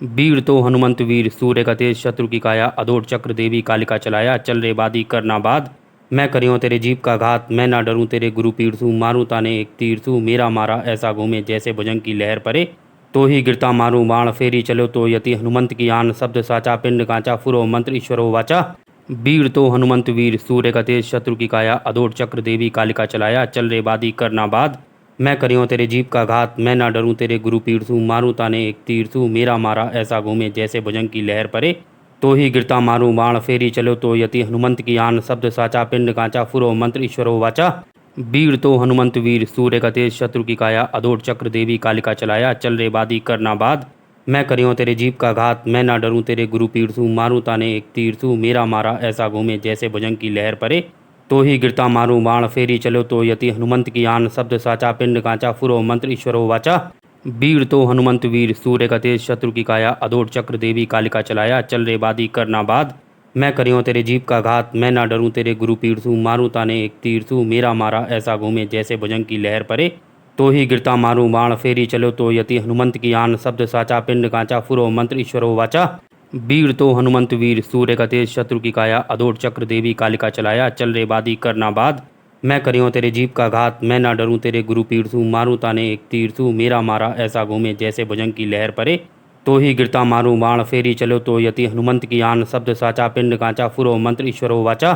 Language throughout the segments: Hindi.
वीर तो हनुमंत वीर सूर्य का तेज शत्रु की काया अदोट चक्र देवी कालिका चलाया चल रे बादी करना बाद। मैं करियों तेरे जीप का घात मैं ना डरूं तेरे गुरु पीर तू मारूं ताने एक तीर तू मेरा मारा ऐसा घूमे जैसे भुजंग की लहर परे। तो ही गिरता मारूं बाण फेरी चलो तो यति हनुमंत की आन शब्द साचा पिंड कांचा फुरो मंत्र ईश्वरो वाचा। वीर तो हनुमंत वीर सूर्य का तेज शत्रु की काया अदोट चक्र देवी कालिका चलाया चल रे बादी करना बाद। मैं करियों तेरे जीप का घात मैं ना डरूं तेरे गुरु पीर तू मारूं ताने एक तीर तू मेरा मारा ऐसा घूमे जैसे भुजंग की लहर परे। तो ही गिरता मारूं बाण फेरी चलो तो यति हनुमंत की आन शब्द साचा पिंड कांचा फुरो मंत्र ईश्वरो वाचा। वीर तो हनुमंत वीर सूर्य का तेज शत्रु की काया अदोट चक्र देवी कालिका चलाया चल रे बादी करना बाद। मैं करियों तेरे जीप का घात मैं ना डरूं तेरे गुरु पीर तू मारूं ताने एक तीर तू मेरा मारा ऐसा घूमे जैसे भुजंग की लहर परे। तो ही गिरता मारूं बाण फेरी चलो तो यति हनुमंत की आन शब्द साचा पिंड कांचा फुरो मंत्र ईश्वरो वाचा। वीर तो हनुमंत वीर सूर्य का तेज शत्रु की काया अदोट चक्र देवी कालिका चलाया चल रे बादी करना बाद। मैं करियों तेरे जीप का घात मैं ना डरूं तेरे गुरु पीर तू मारूं ताने एक तीर तू मेरा मारा ऐसा घूमे जैसे भुजंग की लहर परे। तो ही गिरता मारूं बाण फेरी चलो तो यति हनुमंत की आन शब्द साचा पिंड कांचा फुरो मंत्र ईश्वरो वाचा। वीर तो हनुमंत वीर सूर्य का तेज शत्रु की काया अदोट चक्र देवी कालिका चलाया चल रे बादी करना बाद। मैं करियों तेरे जीप का घात मैं ना डरूं तेरे गुरु पीर तू मारूं ताने एक तीर तू मेरा मारा ऐसा घूमे जैसे भुजंग की लहर परे। तो ही गिरता मारूं बाण फेरी चलो तो यति हनुमंत की आन शब्द साचा पिंड कांचा फुरो मंत्र ईश्वरो वाचा।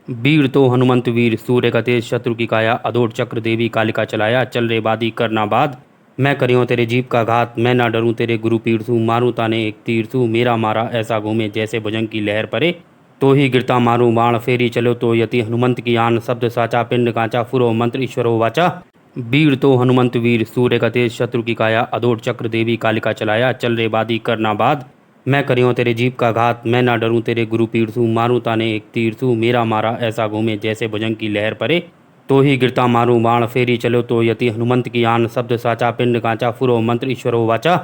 वीर तो हनुमंत वीर सूर्य का तेज शत्रु की काया अदोट चक्र देवी कालिका चलाया चल रे बादी करना बाद। मैं करियों तेरे जीप का घात मैं ना डरूं तेरे गुरु पीर तू मारूं ताने एक तीर तू मेरा मारा ऐसा घूमे जैसे भुजंग की लहर परे। तो ही गिरता मारूं बाण फेरी चलो तो यति हनुमंत की आन शब्द साचा पिंड कांचा फुरो मंत्र ईश्वरो वाचा। वीर तो हनुमंत वीर सूर्य का तेज शत्रु की काया अदोट चक्र देवी कालिका चलाया चल रे बादी करना बाद। मैं करियों तेरे जीप का घात मैं ना डरूं तेरे गुरु पीर तू मारूं ताने एक तीर तू मेरा मारा ऐसा घूमे जैसे भुजंग की लहर परे। तो ही गिरता मारूं बाण फेरी चलो तो यति हनुमंत की आन शब्द साचा पिंड कांचा फुरो मंत्र ईश्वरो वाचा।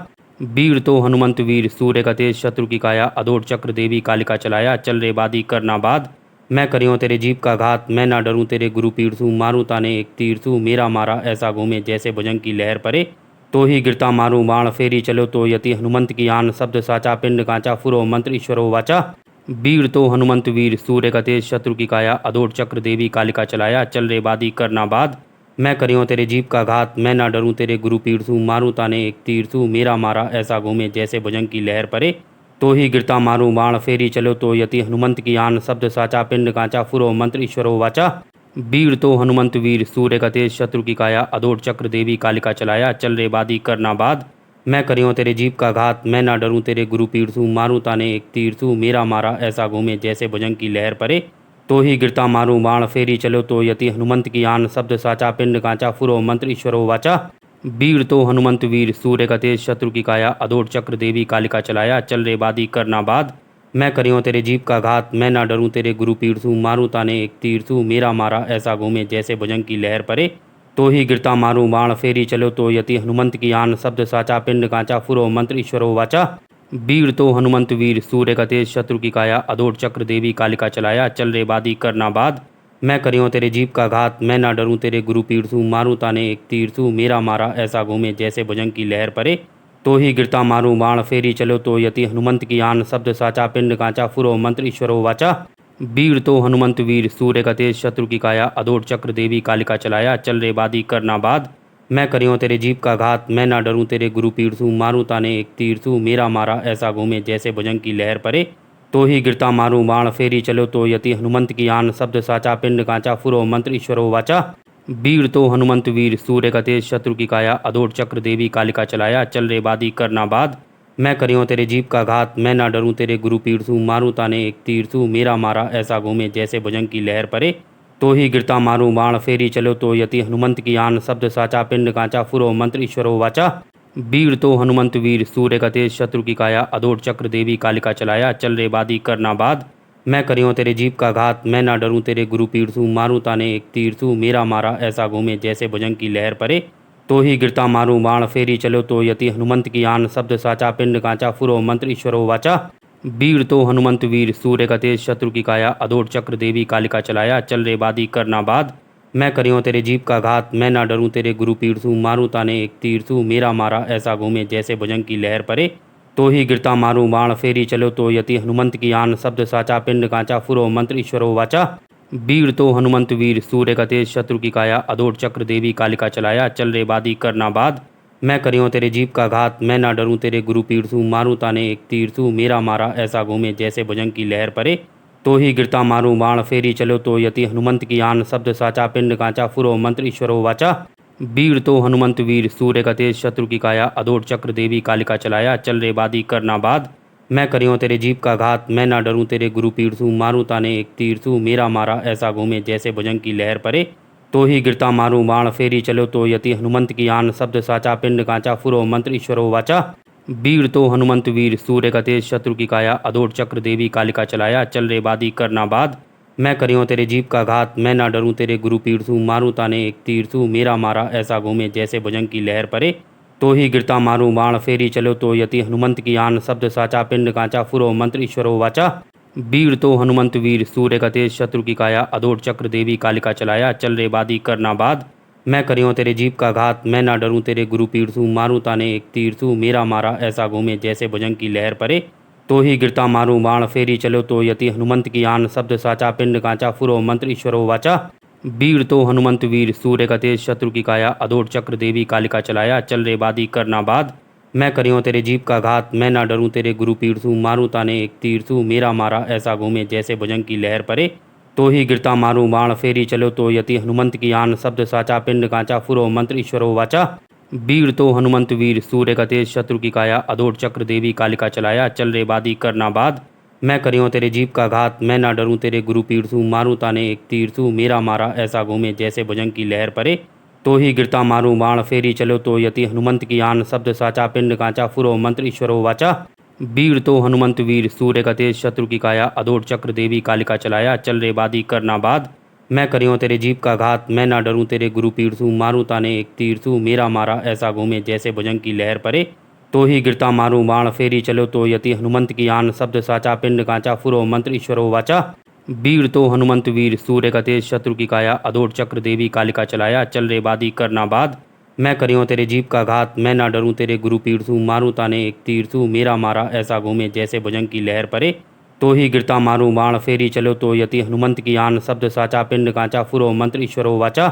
वीर तो हनुमंत वीर सूर्य का तेज शत्रु की काया अदोट चक्र देवी कालिका चलाया चल रे बादी करना बाद। मैं करियों तेरे जीप का घात मैं ना डरूं तेरे गुरु पीर तू मारूं ताने एक तीर तू मेरा मारा ऐसा घूमे जैसे भुजंग की लहर परे। तो ही गिरता मारूं बाण फेरी चलो तो यति हनुमंत की आन शब्द साचा पिंड कांचा फुरो मंत्र ईश्वरो वाचा। वीर तो हनुमंत वीर सूर्य का तेज शत्रु की काया अदोट चक्र देवी कालिका चलाया चल रे बादी करना बाद। मैं करियों तेरे जीप का घात मैं ना डरूं तेरे गुरु पीर तू मारूं ताने एक तीर तू मेरा मारा ऐसा घूमे जैसे भुजंग की लहर परे। तो ही गिरता मारूं बाण फेरी चलो तो यति हनुमंत की आन शब्द साचा पिंड कांचा फुरो मंत्र ईश्वरो वाचा। वीर तो हनुमंत वीर सूर्य का तेज शत्रु की काया अदोट चक्र देवी कालिका चलाया चल रे बादी करना बाद। मैं करियों तेरे जीप का घात मैं ना डरूं तेरे गुरु पीर तू मारूं ताने एक तीर तू मेरा मारा ऐसा घूमे जैसे भुजंग की लहर परे। तो ही गिरता मारूं बाण फेरी चलो तो यति हनुमंत की आन शब्द साचा पिंड कांचा फुरो मंत्र ईश्वरो वाचा। वीर तो हनुमंत वीर सूर्य का तेज शत्रु की काया अदोट चक्र देवी कालिका चलाया चल रे बादी करना बाद। मैं करियों तेरे जीप का घात मैं ना डरूं तेरे गुरु पीर तू मारूं ताने एक तीर तू मेरा मारा ऐसा घूमे जैसे भुजंग की लहर परे। तो ही गिरता मारूं बाण फेरी चलो तो यति हनुमंत की आन शब्द साचा पिंड कांचा फुरो मंत्र ईश्वरो वाचा। वीर तो हनुमंत वीर सूर्य का तेज शत्रु की काया अदोट चक्र देवी कालिका चलाया चल रे बादी करना बाद। मैं करियों तेरे जीप का घात मैं ना डरूं तेरे गुरु पीर तू मारूं ताने एक तीर तू मेरा मारा ऐसा घूमे जैसे भुजंग की लहर परे। तो ही गिरता मारूं बाण फेरी चलो तो यति हनुमंत की आन शब्द साचा पिंड कांचा फुरो मंत्र ईश्वरो वाचा। वीर तो हनुमंत वीर सूर्य का तेज शत्रु की काया अदोट चक्र देवी कालिका चलाया चल रे बादी करना बाद। मैं करियों तेरे जीप का घात मैं ना डरूं तेरे गुरु पीर तू मारूं ताने एक तीर तू मेरा मारा ऐसा घूमे जैसे भुजंग की लहर परे। तो ही गिरता मारूं बाण फेरी चलो तो यति हनुमंत की आन शब्द साचा पिंड कांचा फुरो मंत्र ईश्वरो वाचा। वीर तो हनुमंत वीर सूर्य का तेज शत्रु की काया अदोट चक्र देवी कालिका चलाया चल रे बादी करना बाद। मैं करियों तेरे जीप का घात मैं ना डरूं तेरे गुरु पीर तू मारूं ताने एक तीर तू मेरा मारा ऐसा घूमे जैसे भुजंग की लहर परे। तो ही गिरता मारूं बाण फेरी चलो तो यति हनुमंत की आन शब्द साचा पिंड कांचा फुरो मंत्र ईश्वरो वाचा। वीर तो हनुमंत वीर सूर्य का तेज शत्रु की काया अदोट चक्र देवी कालिका चलाया चल रे बादी करना बाद। मैं करियों तेरे जीप का घात मैं ना डरूं तेरे गुरु पीर तू मारूं ताने एक तीर तू मेरा मारा ऐसा घूमे जैसे भुजंग की लहर परे। तो ही गिरता मारूं बाण फेरी चलो तो यति हनुमंत की आन शब्द साचा पिंड कांचा फुरो मंत्र ईश्वरो वाचा। वीर तो हनुमंत वीर सूर्य का तेज शत्रु की काया अदोट चक्र देवी कालिका चलाया चल रे बादी करना बाद। मैं करियों तेरे जीप का घात मैं ना डरूं तेरे गुरु पीर तू मारूं ताने एक तीर तू मेरा मारा ऐसा घूमे जैसे भुजंग की लहर परे। तो ही गिरता मारूं बाण फेरी चलो तो यति हनुमंत की आन शब्द साचा पिंड कांचा फुरो मंत्र ईश्वरो वाचा। वीर तो हनुमंत वीर सूर्य का तेज शत्रु की काया अदोट चक्र देवी कालिका चलाया चल रे बादी करना बाद। मैं करियो तेरे जीप का घात मैं ना डरूं तेरे गुरु पीड़सू मारूं ताने एक तीरसू मेरा मारा ऐसा घूमे जैसे भुजंग की लहर परे। तो ही गिरता मारूं बाण फेरी चलो तो यति हनुमंत की आन शब्द साचा पिंड कांचा फुरो मंत्र ईश्वरो वाचा। वीर तो हनुमंत वीर सूर्य का तेज शत्रु की काया अदोट चक्र देवी कालिका चलाया चल रे बादी करना बाद। मैं करियो तेरे जीप का घात मैं ना डरूं तेरे गुरु पीड़सू मारूं ताने एक तीरसू मेरा मारा ऐसा घूमे जैसे भुजंग की लहर परे। तो ही गिरता मारूं बाण फेरी चलो तो यति हनुमंत की आन शब्द साचा पिंड कांचा फुरो मंत्र ईश्वरो वाचा। वीर तो हनुमंत वीर सूर्य का तेज शत्रु की काया अदोट चक्र देवी कालिका चलाया चल रे बादी करना बाद। मैं करियो तेरे जीप का घात मैं ना डरूं तेरे गुरु पीड़सू मारूं ताने एक तीरसू मेरा मारा ऐसा घूमे जैसे भुजंग की लहर परे। तो ही गिरता मारूं बाण फेरी चलो तो यति हनुमंत की आन शब्द साचा पिंड कांचा फुरो मंत्र ईश्वरो वाचा। वीर तो हनुमंत वीर सूर्य का तेज शत्रु की काया अदोट चक्र देवी कालिका चलाया चल रे बादी करना बाद। मैं करियो तेरे जीप का घात मैं ना डरूं तेरे गुरु पीड़सू मारूं ताने एक तीरसू मेरा मारा ऐसा घूमे जैसे भुजंग की लहर परे। तो ही गिरता मारूं बाण फेरी चलो तो यति हनुमंत की आन शब्द साचा पिंड कांचा फुरो मंत्र ईश्वरो वाचा। वीर तो हनुमंत वीर सूर्य का तेज शत्रु की काया अदोट चक्र देवी कालिका चलाया चल रे बादी करना बाद। मैं करियो तेरे जीप का घात मैं ना डरूं तेरे गुरु पीड़सू मारूं ताने एक तीरसू मेरा मारा ऐसा घूमे जैसे भुजंग की लहर परे। तो ही गिरता मारूं बाण फेरी चलो तो यति हनुमंत की आन शब्द साचा पिंड कांचा फुरो मंत्र ईश्वरो वाचा। वीर तो हनुमंत वीर सूर्य का तेज शत्रु की काया अदोट चक्र देवी कालिका चलाया चल रे बादी करना बाद। मैं करियो तेरे जीप का घात मैं ना डरूं तेरे गुरु पीड़सू मारूं ताने एक तीरसू मेरा मारा ऐसा घूमे जैसे भुजंग की लहर परे। तो ही गिरता मारूं बाण फेरी चलो तो यति हनुमंत की आन शब्द साचा पिंड कांचा फुरो मंत्र ईश्वरो वाचा। वीर तो हनुमंत वीर सूर्य का तेज शत्रु की काया अदोट चक्र देवी कालिका चलाया चल रे बादी करना बाद। मैं करियो तेरे जीप का घात मैं ना डरूं तेरे गुरु पीड़सू मारूं ताने एक तीरसू मेरा मारा ऐसा घूमे जैसे भुजंग की लहर परे। तो ही गिरता मारूं बाण फेरी चलो तो यति हनुमंत की आन शब्द साचा पिंड कांचा फुरो मंत्र ईश्वरो वाचा। वीर तो हनुमंत वीर सूर्य का तेज शत्रु की काया अदोट चक्र देवी कालिका चलाया चल रे बादी करना बाद। मैं करियो तेरे जीप का घात मैं ना डरूं तेरे गुरु पीड़सू मारूं ताने एक तीरसू मेरा मारा ऐसा घूमे जैसे भुजंग की लहर परे। तो ही गिरता मारूं बाण फेरी चलो तो यति हनुमंत की आन शब्द साचा पिंड कांचा फुरो मंत्र ईश्वरो वाचा।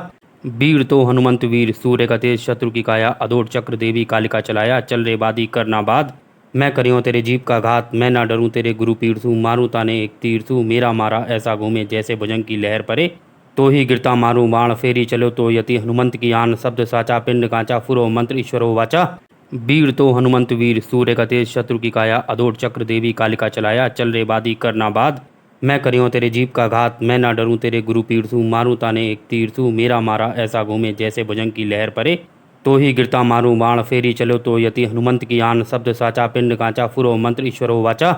वीर तो हनुमंत वीर सूर्य का तेज शत्रु की काया अदोट चक्र देवी कालिका चलाया चल रे बादी करना बाद। मैं करियो तेरे जीप का घात मैं ना डरूं तेरे गुरु पीड़सू मारूं ताने एक तीरसू मेरा मारा ऐसा घूमे जैसे भुजंग की लहर परे। तो ही गिरता मारूं बाण फेरी चलो तो यति हनुमंत की आन शब्द साचा पिंड कांचा फुरो मंत्र ईश्वरो वाचा। वीर तो हनुमंत वीर सूर्य का तेज शत्रु की काया अदोट चक्र देवी कालिका चलाया चल रे बादी करना बाद। मैं करियो तेरे जीप का घात मैं ना डरूं तेरे गुरु पीड़सू मारूं ताने एक तीरसू मेरा मारा ऐसा घूमे जैसे भुजंग की लहर परे। तो ही गिरता मारूं बाण फेरी चलो तो यति हनुमंत की आन शब्द साचा पिंड कांचा फुरो मंत्र ईश्वरो वाचा।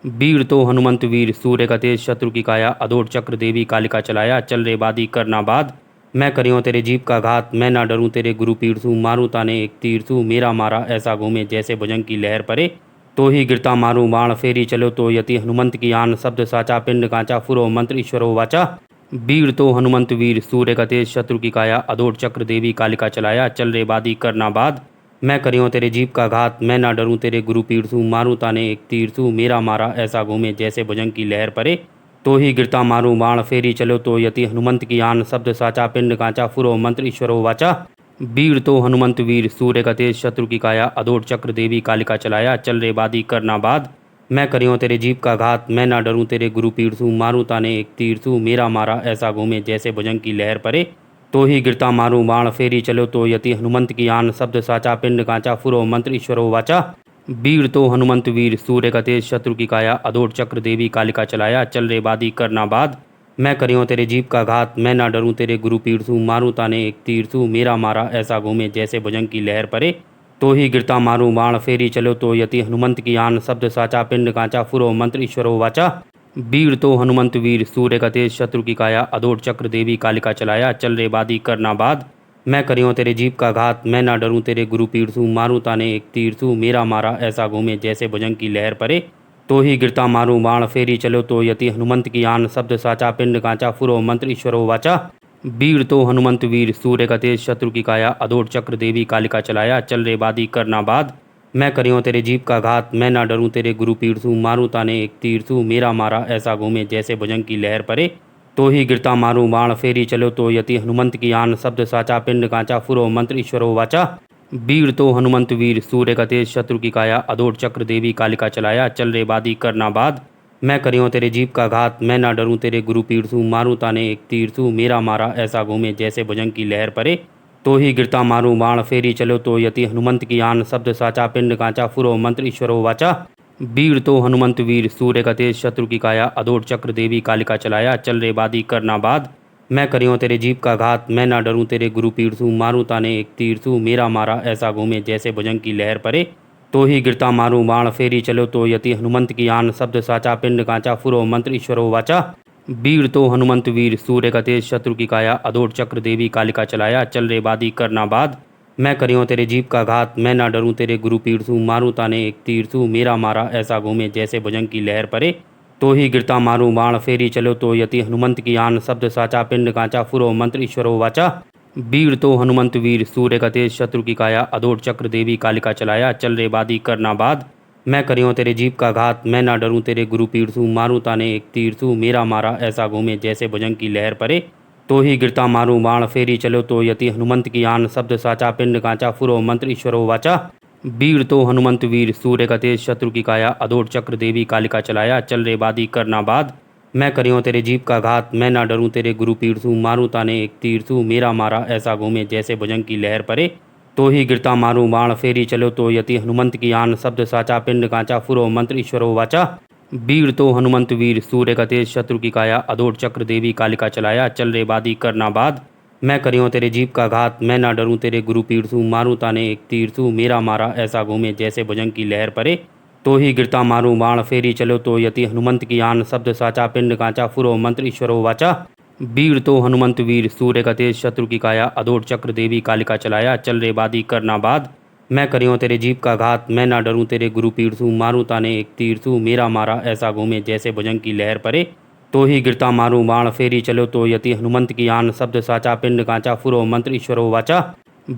वीर तो हनुमंत वीर सूर्य का तेज शत्रु की काया अदोट चक्र देवी कालिका चलाया चल रे बादी करना बाद। मैं करियो तेरे जीप का घात मैं ना डरूं तेरे गुरु पीड़सू मारूं ताने एक तीरसू मेरा मारा ऐसा घूमे जैसे भुजंग की लहर परे। तो ही गिरता मारूं बाण फेरी चलो तो यति हनुमंत की आन शब्द साचा पिंड कांचा फुरो मंत्र ईश्वरो वाचा। वीर तो हनुमंत वीर सूर्य का तेज शत्रु की काया अदोट चक्र देवी कालिका चलाया चल रे बादी करना बाद। मैं करियो तेरे जीप का घात मैं ना डरूं तेरे गुरु पीड़सू मारूं ताने एक तीरसू मेरा मारा ऐसा घूमे जैसे भुजंग की लहर परे। तो ही गिरता मारूं बाण फेरी चलो तो यति हनुमंत की आन शब्द साचा पिंड कांचा फुरो मंत्र ईश्वरो वाचा। वीर तो हनुमंत वीर सूर्य का तेज शत्रु की काया अदोट चक्र देवी कालिका चलाया चल रे बादी करना बाद। मैं करियो तेरे जीप का घात मैं ना डरूं तेरे गुरु पीड़सू मारूं ताने एक तीरसू मेरा मारा ऐसा घूमे जैसे भुजंग की लहर परे। तो ही गिरता मारूं बाण फेरी चलो तो यति हनुमंत की आन शब्द साचा पिंड कांचा फुरो मंत्र ईश्वरो वाचा। वीर तो हनुमंत वीर सूर्य का तेज शत्रु की काया अदोट चक्र देवी कालिका चलाया चल रे बादी करना बाद। मैं करियो तेरे जीप का घात मैं ना डरूं तेरे गुरु पीड़सू मारूं ताने एक तीरसू मेरा मारा ऐसा घूमे जैसे भुजंग की लहर परे। तो ही गिरता मारूं बाण फेरी चलो तो यति हनुमंत की आन शब्द साचा पिंड कांचा फुरो मंत्र ईश्वरो वाचा। वीर तो हनुमंत वीर सूर्य का तेज शत्रु की काया अदोट चक्र देवी कालिका चलाया चल रे बादी करना बाद। मैं करियो तेरे जीप का घात मैं ना डरूं तेरे गुरु पीड़सू मारूं ताने एक तीरसू मेरा मारा ऐसा घूमे जैसे भुजंग की लहर परे। तो ही गिरता मारूं बाण फेरी चलो तो यति हनुमंत की आन शब्द साचा पिंड कांचा फुरो मंत्र ईश्वरो वाचा। वीर तो हनुमंत वीर सूर्य का तेज शत्रु की काया अदोट चक्र देवी कालिका चलाया चल रे बादी करना बाद। मैं करियो तेरे जीप का घात, मैं ना डरूं तेरे गुरु पीड़सू, मारूं ताने एक तीरसू, मेरा मारा ऐसा घूमे जैसे भुजंग की लहर परे। तो ही गिरता मारूं बाण, फेरी चलो तो यति हनुमंत की आन, शब्द साचा पिंड कांचा, फुरो मंत्र ईश्वरो वाचा। वीर तो हनुमंत वीर, सूर्य का तेज, शत्रु की काया, अदोट चक्र देवी कालिका चलाया, चल रे बादी करना बाद। मैं करियो तेरे जीप का घात, मैं ना डरूं तेरे गुरु पीड़सू, मारूं ताने एक तीरसू, मेरा मारा ऐसा घूमे जैसे भुजंग की लहर परे। तो ही गिरता मारूं बाण, फेरी चलो तो यति हनुमंत की आन, शब्द साचा पिंड कांचा, फुरो मंत्र ईश्वरो वाचा। वीर तो हनुमंत वीर, सूर्य का तेज, शत्रु की काया, अदोट चक्र देवी कालिका चलाया, चल रे बादी करना बाद। मैं करियो तेरे जीप का घात, मैं ना डरूं तेरे गुरु पीड़सू, मारूं ताने एक तीरसू, मेरा मारा ऐसा घूमे जैसे भुजंग की लहर परे। तो ही गिरता मारूं बाण, फेरी चलो तो यति हनुमंत की आन, शब्द साचा पिंड कांचा, फुरो मंत्र ईश्वरो वाचा। वीर तो हनुमंत वीर, सूर्य का तेज, शत्रु की काया, अदोट चक्र देवी कालिका चलाया, चल रे बादी करना बाद। मैं करियो तेरे जीप का घात, मैं ना डरूं तेरे गुरु पीड़सू, मारूं ताने एक तीरसू, मेरा मारा ऐसा घूमे जैसे भुजंग की लहर परे। तो ही गिरता मारूं बाण, फेरी चलो तो यति हनुमंत की आन, शब्द साचा पिंड कांचा, फुरो मंत्र ईश्वरो वाचा। वीर तो हनुमंत वीर, सूर्य का तेज, शत्रु की काया, अदोट चक्र देवी कालिका चलाया, चल रे बादी करना बाद। मैं करियो तेरे जीप का घात, मैं ना डरूं तेरे गुरु पीड़सू, मारूं ताने एक तीरसू, मेरा मारा ऐसा घूमे जैसे भुजंग की लहर परे। तो ही गिरता मारूं बाण, फेरी चलो तो यति हनुमंत की आन, शब्द साचा पिंड कांचा, फुरो मंत्र ईश्वरो वाचा। वीर तो हनुमंत वीर, सूर्य का तेज, शत्रु की काया, अदोट चक्र देवी कालिका चलाया, चल रे बादी करना बाद। मैं करियो तेरे जीप का घात, मैं ना डरूं तेरे गुरु पीड़सू, मारूं ताने एक तीरसू, मेरा मारा ऐसा घूमे जैसे भुजंग की लहर परे। तो ही गिरता मारूं बाण, फेरी चलो तो यति हनुमंत की आन, शब्द साचा पिंड कांचा, फुरो मंत्र ईश्वरो वाचा। वीर तो हनुमंत वीर, सूर्य का तेज, शत्रु की काया, अदोट चक्र देवी कालिका चलाया, चल रे बादी करना बाद। मैं करियो तेरे जीप का घात, मैं ना डरूं तेरे गुरु पीड़सू, मारूं ताने एक तीरसू, मेरा मारा ऐसा घूमे जैसे भुजंग की लहर परे। तो ही गिरता मारूं बाण, फेरी चलो तो यति हनुमंत की आन, शब्द साचा पिंड कांचा, फुरो मंत्र ईश्वरो वाचा। वीर तो हनुमंत वीर, सूर्य का तेज, शत्रु की काया, अदोट चक्र देवी कालिका चलाया, चल रे बादी करना बाद। मैं करियो तेरे जीप का घात, मैं ना डरूं तेरे गुरु पीड़सू, मारूं ताने एक तीरसू, मेरा मारा ऐसा घूमे जैसे भुजंग की लहर परे। तो ही गिरता मारूं बाण, फेरी चलो तो यति हनुमंत की आन, शब्द साचा पिंड कांचा, फुरो मंत्र ईश्वरो वाचा।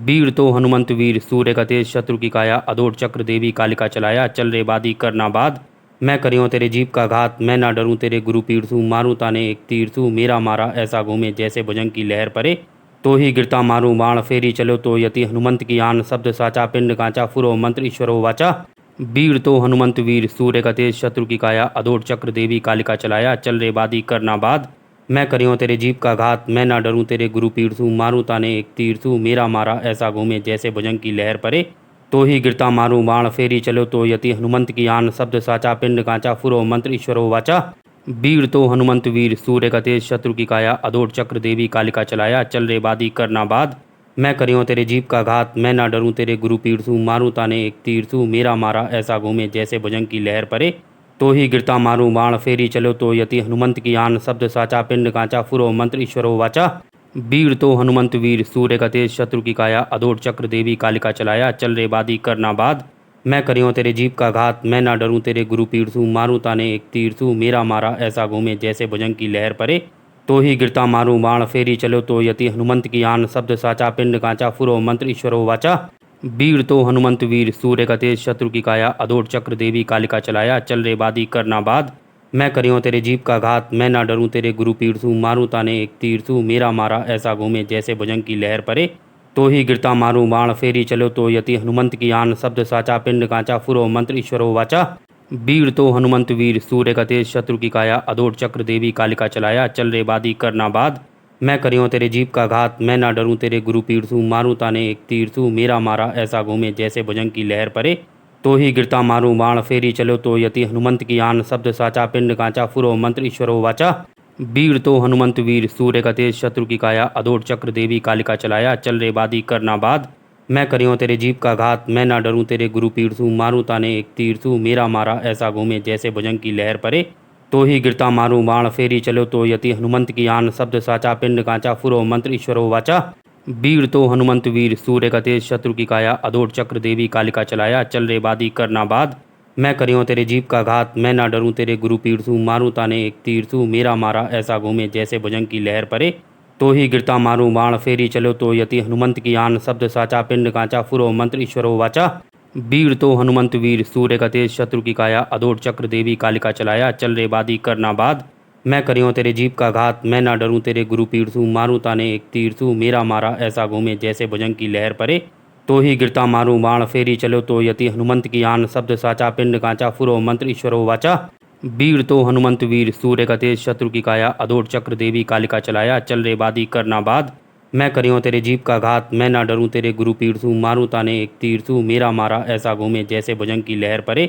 वीर तो हनुमंत वीर, सूर्य का तेज, शत्रु की काया, अदोट चक्र देवी कालिका चलाया, चल रे बादी करना बाद। मैं करियो तेरे जीप का घात, मैं ना डरूं तेरे गुरु पीड़सू, मारूं ताने एक तीरसू, मेरा मारा ऐसा घूमे जैसे भुजंग की लहर परे। तो ही गिरता मारूं बाण, फेरी चलो तो यति हनुमंत की आन, शब्द साचा पिंड कांचा, फुरो मंत्र ईश्वरो वाचा। वीर तो हनुमंत वीर, सूर्य का तेज, शत्रु की काया, अदोट चक्र देवी कालिका चलाया, चल रे बादी करना बाद। मैं करियो तेरे जीप का घात, मैं ना डरूं तेरे गुरु पीड़सू, मारूं ताने एक तीरसू, मेरा मारा ऐसा घूमे जैसे भुजंग की लहर परे। तो ही गिरता मारूं बाण, फेरी चलो तो यति हनुमंत की आन, शब्द साचा पिंड कांचा, फुरो मंत्र ईश्वरो वाचा। वीर तो हनुमंत वीर, सूर्य का तेज, शत्रु की काया, अदोट चक्र देवी कालिका चलाया, चल रे बादी करना बाद। मैं करियो तेरे जीप का घात, मैं ना डरूं तेरे गुरु पीड़सू, मारूं ताने एक तीरसू, मेरा मारा ऐसा घूमे जैसे भुजंग की लहर परे। तो ही गिरता मारूं बाण, फेरी चलो तो यति हनुमंत की आन, शब्द साचा पिंड कांचा, फुरो मंत्र ईश्वरो वाचा। वीर तो हनुमंत वीर, सूर्य का तेज, शत्रु की काया, अदोट चक्र देवी कालिका चलाया, चल रे बादी करना बाद। मैं करियो तेरे जीप का घात, मैं ना डरूं तेरे गुरु पीड़सू, मारूं ताने एक तीरसू, मेरा मारा ऐसा घूमे जैसे भुजंग की लहर परे। तो ही गिरता मारूं बाण, फेरी चलो तो यति हनुमंत की आन, शब्द साचा पिंड कांचा, फुरो मंत्र ईश्वरो वाचा। वीर तो हनुमंत वीर, सूर्य का तेज, शत्रु की काया, अदोट चक्र देवी कालिका चलाया, चल रे बादी करना बाद। मैं करियो तेरे जीप का घात, मैं ना डरूं तेरे गुरु पीड़सू, मारूं ताने एक तीरसू, मेरा मारा ऐसा घूमे जैसे भुजंग की लहर परे। तो ही गिरता मारूं बाण, फेरी चलो तो यति हनुमंत की आन, शब्द साचा पिंड कांचा, फुरो मंत्र ईश्वरो वाचा। वीर तो हनुमंत वीर, सूर्य का तेज, शत्रु की काया, अदोट चक्र देवी कालिका चलाया, चल रे बादी करना बाद। मैं करियो तेरे जीप का घात, मैं ना डरूं तेरे गुरु पीड़सू, मारूं ताने एक तीरसू, मेरा मारा ऐसा घूमे जैसे भुजंग की लहर परे। तो ही गिरता मारूं बाण, फेरी चलो तो यति हनुमंत की आन, शब्द साचा पिंड कांचा, फुरो मंत्र ईश्वरो वाचा। वीर तो हनुमंत वीर, सूर्य का तेज, शत्रु की काया, अदोट चक्र देवी कालिका चलाया, चल रे बादी करना बाद। मैं करियो तेरे जीप का घात, मैं ना डरूं तेरे गुरु पीड़सू, मारूं ताने एक तीरसू, मेरा मारा ऐसा घूमे जैसे भुजंग की लहर परे। तो ही गिरता मारूं बाण, फेरी चलो तो यति हनुमंत की आन, शब्द साचा पिंड कांचा, फुरो मंत्र ईश्वरो वाचा। वीर तो हनुमंत वीर, सूर्य का तेज, शत्रु की काया, अदोट चक्र देवी कालिका चलाया, चल रे बादी करना बाद। मैं करियो तेरे जीप का घात, मैं ना डरूं तेरे गुरु पीड़सू, मारूं ताने एक तीरसू, मेरा मारा ऐसा घूमे जैसे भुजंग की लहर परे। तो ही गिरता मारूं बाण, फेरी चलो तो यति हनुमंत की आन, शब्द साचा पिंड कांचा, फुरो मंत्र ईश्वरो वाचा। वीर तो हनुमंत वीर सूर्य का तेज शत्रु की काया अदोट चक्र देवी कालिका चलाया चल रे बादी करना बाद मैं करियों तेरे जीप का घात मैं ना डरूं तेरे गुरु पीर तू मारूं ताने एक तीर तू मेरा मारा ऐसा घूमे जैसे भुजंग की लहर परे तो ही गिरता मारूं बाण फेरी चलो तो यति हनुमंत की आन शब्द साचा पिंड कांचा फुरो मंत्र ईश्वरो वाचा वीर तो हनुमंत वीर सूर्य का तेज शत्रु की काया अदोट चक्र देवी कालिका चलाया चल रे बादी करना बाद मैं करियों तेरे जीप का घात मैं ना डरूं तेरे गुरु पीर तू मारूं ताने एक तीर तू मेरा मारा ऐसा घूमे जैसे भुजंग की लहर परे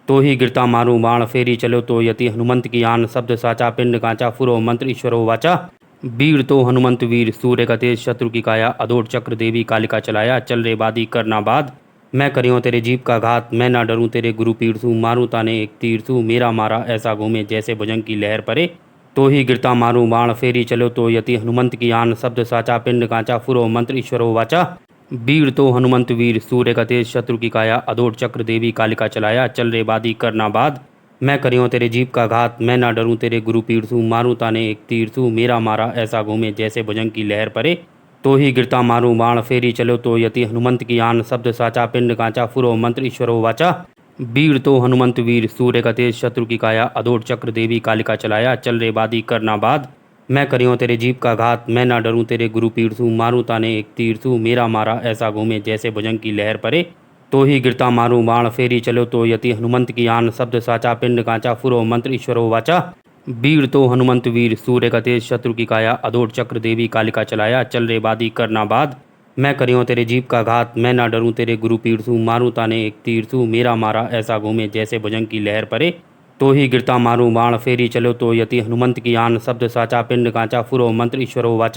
तो ही गिरता मारूं बाण फेरी चलो तो यति हनुमंत की आन शब्द साचा पिंड कांचा फुरो मंत्र ईश्वरो वाचा वीर तो हनुमंत वीर सूर्य का तेज शत्रु की काया अदोट चक्र देवी कालिका चलाया चल रे बादी करना बाद मैं करियों तेरे जीप का घात मैं ना डरूं तेरे गुरु पीर तू मारूं ताने एक तीर तू मेरा मारा ऐसा घूमे जैसे भुजंग की लहर परे तो ही गिरता मारूं बाण फेरी चलो तो यति हनुमंत की आन शब्द साचा पिंड कांचा फुरो मंत्र ईश्वरो वाचा वीर तो हनुमंत वीर सूर्य का तेज शत्रु की काया अदोट चक्र देवी कालिका चलाया चल रे बादी करना बाद मैं करियों तेरे जीप का घात मैं ना डरूं तेरे गुरु पीर तू मारूं ताने एक तीर तू मेरा मारा ऐसा घूमे जैसे भुजंग की लहर परे तो ही गिरता मारूं बाण फेरी चलो तो यति हनुमंत की आन शब्द साचा पिंड कांचा फुरो मंत्र ईश्वरो वाचा वीर तो हनुमंत वीर सूर्य का तेज शत्रु की काया अदोट चक्र देवी कालिका चलाया चल रे बादी करना बाद मैं करियों तेरे जीप का घात मैं ना डरूं तेरे गुरु पीर तू मारूं ताने एक तीर तू मेरा मारा ऐसा घूमे जैसे भुजंग की लहर परे तो ही गिरता मारूं बाण फेरी चलो तो यति हनुमंत की आन शब्द साचा पिंड कांचा फुरो मंत्र ईश्वरो वाचा वीर तो हनुमंत वीर सूर्य का तेज शत्रु की काया अदोट चक्र देवी कालिका चलाया चल रे बादी करना बाद मैं करियों तेरे जीप का घात मैं ना डरूं तेरे गुरु पीर तू मारूं ताने एक तीर तू मेरा मारा ऐसा घूमे जैसे भुजंग की लहर परे तो ही गिरता मारूं बाण फेरी चलो तो यति हनुमंत की आन शब्द साचा पिंड कांचा फुरो मंत्र ईश्वरो वाचा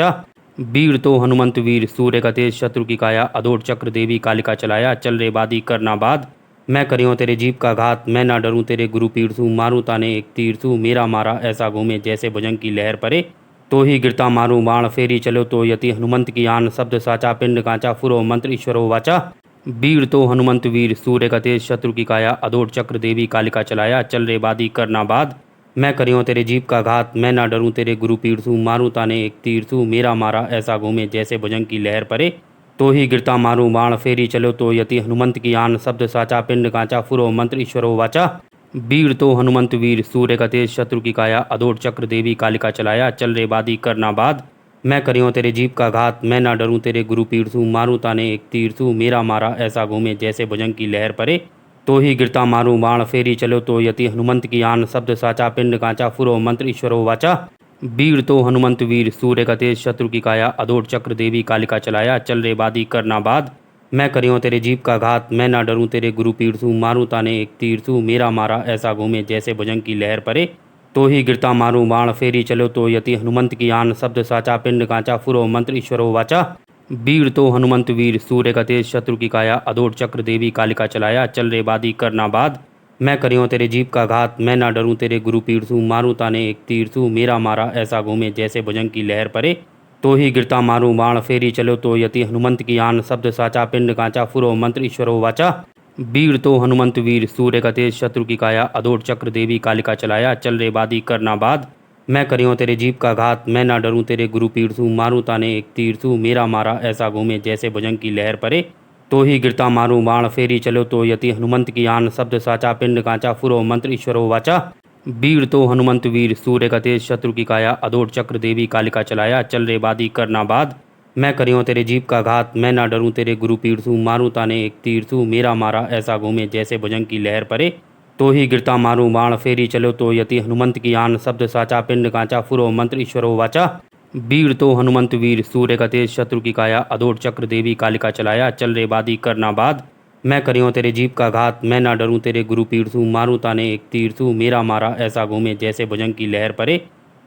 वीर तो हनुमंत वीर सूर्य का तेज शत्रु की काया अदोट चक्र देवी कालिका चलाया चल रे बादी करना बाद मैं करियों तेरे जीप का घात मैं ना डरूं तेरे गुरु पीर तू मारूं ताने एक तीर तू मेरा मारा ऐसा घूमे जैसे भुजंग की लहर परे तो ही गिरता मारूं बाण फेरी चलो तो यति हनुमंत की आन शब्द साचा पिंड कांचा फुरो मंत्र ईश्वरो वाचा वीर तो हनुमंत वीर सूर्य का तेज शत्रु की काया अदोट चक्र देवी कालिका चलाया चल रे बादी करना बाद मैं करियों तेरे जीप का घात मैं ना डरूं तेरे गुरु पीर तू मारूं ताने एक तीर तू मेरा मारा ऐसा घूमे जैसे भुजंग की लहर परे तो ही गिरता मारूं बाण फेरी चलो तो यति हनुमंत की आन शब्द साचा पिंड कांचा फुरो मंत्र ईश्वरो वाचा वीर तो हनुमंत वीर सूर्य का तेज शत्रु की काया अदोट चक्र देवी कालिका चलाया चल रे बादी करना बाद मैं करियों तेरे जीप का घात मैं ना डरूं तेरे गुरु पीर तू मारूं ताने एक तीर तू मेरा मारा ऐसा घूमे जैसे भुजंग की लहर परे तो ही गिरता मारूं बाण फेरी चलो तो यति हनुमंत की आन शब्द साचा पिंड कांचा फुरो मंत्र ईश्वरो वाचा वीर तो हनुमंत वीर सूर्य का तेज शत्रु की काया अदोट चक्र देवी कालिका चलाया चल रे बादी करना बाद मैं करियों तेरे जीप का घात मैं ना डरूं तेरे गुरु पीर तू मारूं ताने एक तीर तू मेरा मारा ऐसा घूमे जैसे भुजंग की लहर परे तो ही गिरता मारूं बाण फेरी चलो तो यति हनुमंत की आन शब्द साचा पिंड कांचा फुरो मंत्र ईश्वरो वाचा वीर तो हनुमंत वीर सूर्य का तेज शत्रु की काया अदोट चक्र देवी कालिका चलाया चल रे बादी करना बाद मैं करियों तेरे जीप का घात मैं ना डरूं तेरे गुरु पीर तू मारूं ताने एक तीर तू मेरा मारा ऐसा घूमे जैसे भुजंग की लहर परे तो ही गिरता मारूं बाण फेरी चलो तो यति हनुमंत की आन शब्द साचा पिंड कांचा फुरो मंत्र ईश्वरो वाचा वीर तो हनुमंत वीर सूर्य का तेज शत्रु की काया अदोट चक्र देवी कालिका चलाया चल रे बादी करना बाद मैं करियों तेरे जीप का घात मैं ना डरूं तेरे गुरु पीर तू मारूं ताने एक तीर तू मेरा मारा ऐसा घूमे जैसे भुजंग की लहर परे तो ही गिरता मारूं बाण फेरी चलो तो यति हनुमंत की आन शब्द साचा पिंड कांचा फुरो मंत्र ईश्वरो वाचा वीर तो हनुमंत वीर सूर्य का तेज शत्रु की काया अदोट चक्र देवी कालिका चलाया चल रे बादी करना बाद मैं करियों तेरे जीप का घात मैं ना डरूं तेरे गुरु पीर तू मारूं ताने एक तीर तू मेरा मारा ऐसा घूमे जैसे भुजंग की लहर परे तो ही गिरता मारूं बाण फेरी चलो तो यति हनुमंत की आन शब्द साचा पिंड कांचा फुरो मंत्र ईश्वरो वाचा वीर तो हनुमंत वीर सूर्य का तेज शत्रु की काया अदोट चक्र देवी कालिका चलाया चल रे बादी करना बाद मैं करियों तेरे जीप का घात मैं ना डरूं तेरे गुरु पीर तू मारूं ताने एक तीर तू मेरा मारा ऐसा घूमे जैसे भुजंग की लहर परे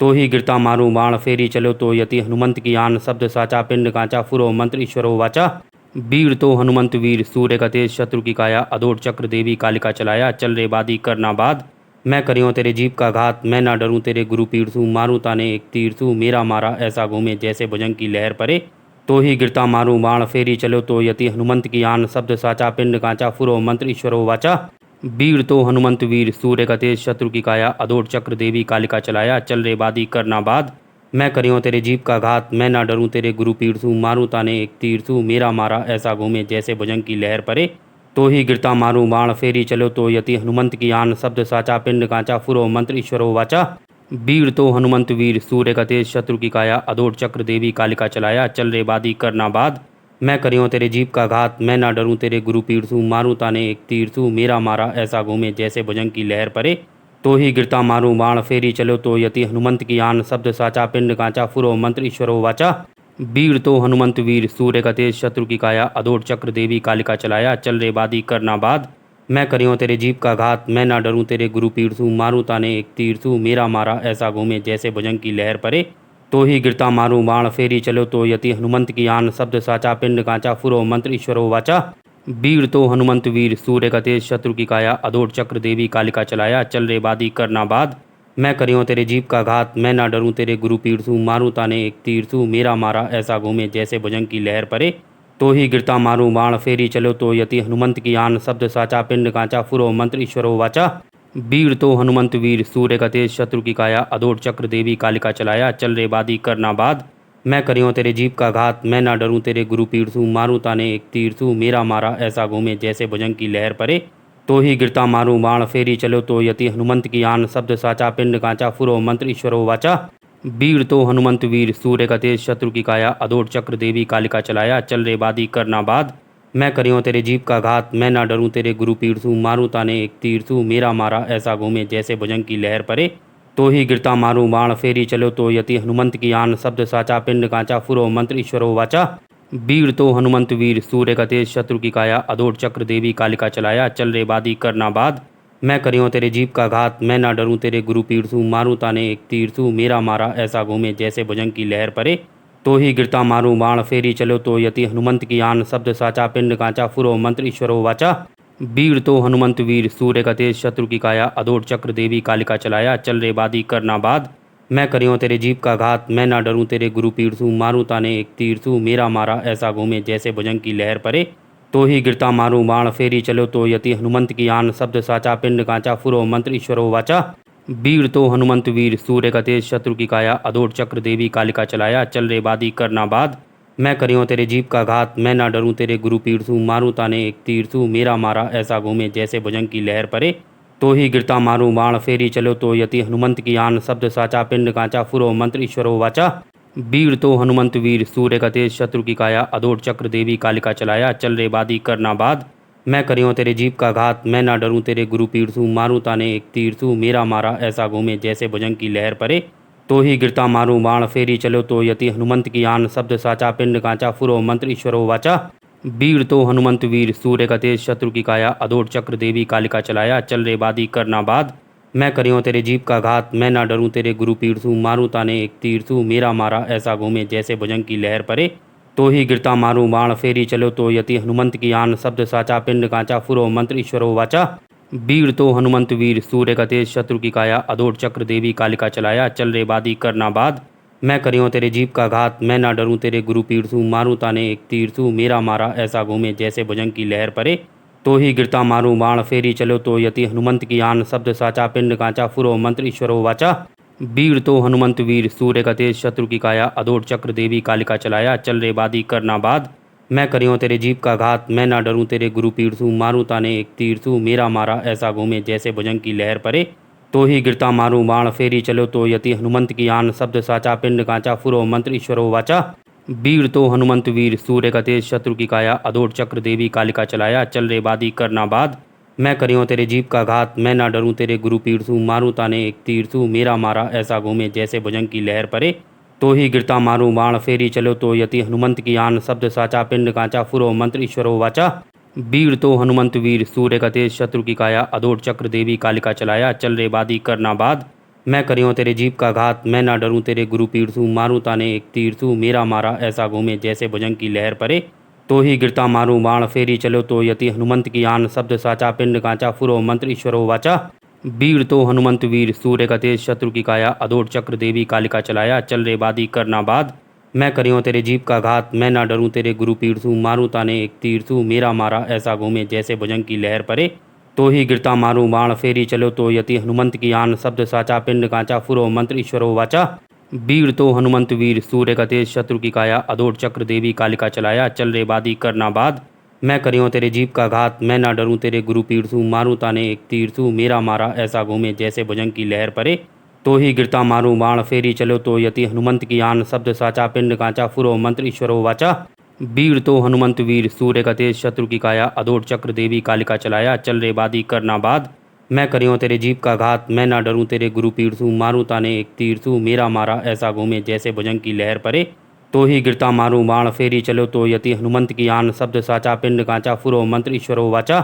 तो ही गिरता मारूं बाण फेरी चलो तो यति हनुमंत की आन शब्द साचा पिंड कांचा फुरो मंत्र ईश्वरो वाचा वीर तो हनुमंत वीर सूर्य का तेज शत्रु की काया अदोट चक्र देवी कालिका चलाया चल रे बादी करना बाद मैं करियों तेरे जीप का घात मैं ना डरूं तेरे गुरु पीर तू मारूं ताने एक तीर तू मेरा मारा ऐसा घूमे जैसे भुजंग की लहर परे तो ही गिरता मारूं बाण फेरी चलो तो यति हनुमंत की आन शब्द साचा पिंड कांचा फुरो मंत्र ईश्वरो वाचा वीर तो हनुमंत वीर सूर्य का तेज शत्रु की काया अदोट चक्र देवी कालिका चलाया चल रे बादी करना बाद मैं करियों तेरे जीप का घात मैं ना डरूं तेरे गुरु पीर तू मारूं ताने एक तीर तू मेरा मारा ऐसा घूमे जैसे भुजंग की लहर परे तो ही गिरता मारूं बाण फेरी चलो तो यति हनुमंत की आन शब्द साचा पिंड कांचा फुरो मंत्र ईश्वरो वाचा। वीर तो हनुमंत वीर सूर्य का तेज शत्रु की काया अदोट चक्र देवी कालिका चलाया चल रे बादी करना बाद। मैं करियो तेरे जीप का घात मैं ना डरूं तेरे गुरु पीर सूं मारूं ताने एक तीर सूं मेरा मारा ऐसा घूमे जैसे भुजंग की लहर परे। तो ही गिरता मारूं बाण फेरी चलो तो यति हनुमंत की आन शब्द साचा पिंड कांचा फुरो मंत्र ईश्वरो वाचा। वीर तो हनुमंत वीर सूर्य का तेज शत्रु की काया अदोट चक्र देवी कालिका चलाया चल रे बादी करना बाद। मैं करियो तेरे जीप का घात मैं ना डरूं तेरे गुरु पीर सूं मारूं ताने एक तीर सूं मेरा मारा ऐसा घूमे जैसे भुजंग की लहर परे। तो ही गिरता मारूं बाण फेरी चलो तो यति हनुमंत की आन शब्द साचा पिंड कांचा फुरो मंत्र ईश्वरो वाचा। वीर तो हनुमंत वीर सूर्य का तेज शत्रु की काया अदोट चक्र देवी कालिका चलाया चल रे बादी करना बाद। मैं करियो तेरे जीप का घात मैं ना डरूं तेरे गुरु पीर सूं मारूं ताने एक तीर सूं मेरा मारा ऐसा घूमे जैसे भुजंग की लहर परे। तो ही गिरता मारूं बाण फेरी चलो तो यति हनुमंत की आन शब्द साचा पिंड कांचा फुरो मंत्र ईश्वरो वाचा। वीर तो हनुमंत वीर सूर्य का तेज शत्रु की काया अदोट चक्र देवी कालिका चलाया चल रे बादी करना बाद। मैं करियो तेरे जीप का घात मैं ना डरूं तेरे गुरु पीर सूं मारूं ताने एक तीर सूं मेरा मारा ऐसा घूमे जैसे भुजंग की लहर परे। तो ही गिरता मारूं बाण फेरी चलो तो यति हनुमंत की आन शब्द साचा पिंड कांचा फुरो मंत्र ईश्वरो वाचा। वीर तो हनुमंत वीर सूर्य का तेज शत्रु की काया अदोट चक्र देवी कालिका चलाया चल रे बादी करना बाद। मैं करियो तेरे जीप का घात मैं ना डरूं तेरे गुरु पीर सूं मारूं ताने एक तीर सूं मेरा मारा ऐसा घूमे जैसे भुजंग की लहर परे। तो ही गिरता मारूं बाण फेरी चलो तो यति हनुमंत की आन शब्द साचा पिंड कांचा फुरो मंत्र ईश्वरो वाचा। वीर तो हनुमंत वीर सूर्य का तेज शत्रु की काया अदोट चक्र देवी कालिका चलाया चल रे बादी करना बाद। मैं करियो तेरे जीप का घात मैं ना डरूं तेरे गुरु पीर सूं मारूं ताने एक तीर सूं मेरा मारा ऐसा घूमे जैसे भुजंग की लहर परे। तो ही गिरता मारूं बाण फेरी चलो तो यति हनुमंत की आन शब्द साचा पिंड कांचा फुरो मंत्र ईश्वरो वाचा। वीर तो हनुमंत वीर सूर्य का तेज शत्रु की काया अदोट चक्र देवी कालिका चलाया चल रे बादी करना बाद। मैं करियो तेरे जीप का घात मैं ना डरूं तेरे गुरु पीर सूं मारूं ताने एक तीर सूं मेरा मारा ऐसा घूमे जैसे भुजंग की लहर परे। तो ही गिरता मारूं बाण फेरी चलो तो यति हनुमंत की आन शब्द साचा पिंड कांचा फुरो मंत्र ईश्वरो वाचा। वीर तो हनुमंत वीर सूर्य का तेज शत्रु की काया अदोट चक्र देवी कालिका चलाया चल रे बादी करना बाद। मैं करियो तेरे जीप का घात मैं ना डरूं तेरे गुरु पीर सूं मारूं ताने एक तीर सूं मेरा मारा ऐसा घूमे जैसे भुजंग की लहर परे। तो ही गिरता मारूं बाण फेरी चलो तो यति हनुमंत की आन शब्द साचा पिंड कांचा फुरो मंत्र ईश्वरो वाचा। वीर तो हनुमंत वीर सूर्य का तेज शत्रु की काया अदोट चक्र देवी कालिका चलाया चल रे बादी करना बाद। मैं करियो तेरे जीप का घात मैं ना डरूं तेरे गुरु पीर सूं मारूं ताने एक तीर सूं मेरा मारा ऐसा घूमे जैसे भुजंग की लहर परे। तो ही गिरता मारूं बाण फेरी चलो तो यति हनुमंत की आन शब्द साचा पिंड कांचा फुरो मंत्र ईश्वरो वाचा। वीर तो हनुमंत वीर सूर्य का तेज शत्रु की काया अदोट चक्र देवी कालिका चलाया चल रे बादी करना बाद। मैं करियो तेरे जीप का घात मैं ना डरूं तेरे गुरु पीर सूं मारूं ताने एक तीर सूं मेरा मारा ऐसा घूमे जैसे भुजंग की लहर परे। तो ही गिरता मारूं बाण फेरी चलो तो यति हनुमंत की आन शब्द साचा पिंड कांचा फुरो मंत्र ईश्वरो वाचा। वीर तो हनुमंत वीर सूर्य का तेज शत्रु की काया अदोट चक्र देवी कालिका चलाया चल रे बादी करना बाद। मैं करियो तेरे जीप का घात मैं ना डरूं तेरे गुरु पीर सूं मारूं ताने एक तीर सूं मेरा मारा ऐसा घूमे जैसे भुजंग की लहर परे। तो ही गिरता मारूं बाण फेरी चलो तो यति हनुमंत की आन शब्द साचा पिंड कांचा फुरो मंत्र ईश्वरो वाचा। वीर तो हनुमंत वीर सूर्य का तेज शत्रु की काया अदोट चक्र देवी कालिका चलाया चल रे बादी करना बाद। मैं करियो तेरे जीप का घात मैं ना डरूं तेरे गुरु पीर सूं मारूं ताने एक तीर सूं मेरा मारा ऐसा घूमे जैसे भुजंग की लहर परे। तो ही गिरता मारूं बाण फेरी चलो तो यति हनुमंत की आन शब्द साचा पिंड कांचा फुरो मंत्र ईश्वरो वाचा। वीर तो हनुमंत वीर सूर्य का तेज शत्रु की काया अदोट चक्र देवी कालिका चलाया चल रे बादी करना बाद। मैं करियो तेरे जीप का घात मैं ना डरूं तेरे गुरु पीर सूं मारूं ताने एक तीर सूं मेरा मारा ऐसा घूमे जैसे भुजंग की लहर परे। तो ही गिरता मारूं बाण फेरी चलो तो यति हनुमंत की आन शब्द साचा पिंड कांचा फुरो मंत्र ईश्वरो वाचा। वीर तो हनुमंत वीर सूर्य का तेज शत्रु की काया अदोट चक्र देवी कालिका चलाया चल रे बादी करना बाद। मैं करियो तेरे जीप का घात मैं ना डरूं तेरे गुरु पीर सूं मारूं ताने एक तीर सूं मेरा मारा ऐसा घूमे जैसे भुजंग की लहर परे। तो ही गिरता मारूं बाण फेरी चलो तो यति हनुमंत की आन शब्द साचा पिंड कांचा फुरो मंत्र ईश्वरो वाचा। वीर तो हनुमंत वीर सूर्य का तेज शत्रु की काया अदोट चक्र देवी कालिका चलाया चल रे बादी करना बाद। मैं करियो तेरे जीप का घात मैं ना डरूं तेरे गुरु पीर सूं मारूं ताने एक तीर सूं मेरा मारा ऐसा घूमे जैसे भुजंग की लहर परे। तो ही गिरता मारूं बाण फेरी चलो तो यति हनुमंत की आन शब्द साचा पिंड कांचा फुरो मंत्र ईश्वरो वाचा। वीर तो हनुमंत वीर सूर्य का तेज शत्रु की काया अदोट चक्र देवी कालिका चलाया चल रे बादी करना बाद। मैं करियो तेरे जीप का घात, मैं ना डरूं तेरे गुरु पीर सू, मारूं ताने एक तीर सू, मेरा मारा ऐसा घूमे जैसे भुजंग की लहर परे। तो ही गिरता मारूं बाण, फेरी चलो तो यति हनुमंत की आन, शब्द साचा पिंड कांचा, फुरो मंत्र ईश्वरो वाचा। वीर तो हनुमंत वीर, सूर्य का तेज, शत्रु की काया, अदोट चक्र देवी कालिका चलाया, चल रे बादी करना बाद। मैं करियो तेरे जीप का घात, मैं ना डरूं तेरे गुरु पीर सू, मारूं ताने एक तीर सू, मेरा मारा ऐसा घूमे जैसे भुजंग की लहर परे। तो ही गिरता मारूं बाण, फेरी चलो तो यति हनुमंत की आन, शब्द साचा पिंड कांचा, फुरो मंत्र ईश्वरो वाचा।